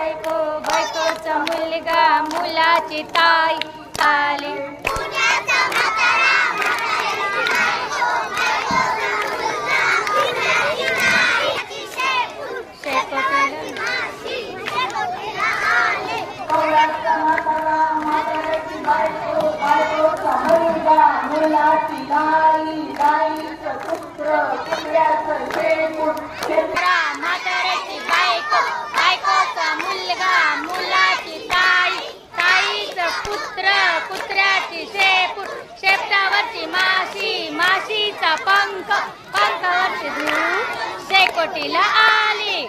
बायको बायकोचा मुलगा मुलाची ताई आली म्हाताऱ्याची बायको बायकोचा मुलगा मुलाची ताई ताईचं पुत्र पुत्राची शेपूट शेपटावरची माशी माशीचा पंख पंखावरची धूळ शेकोटीला आली।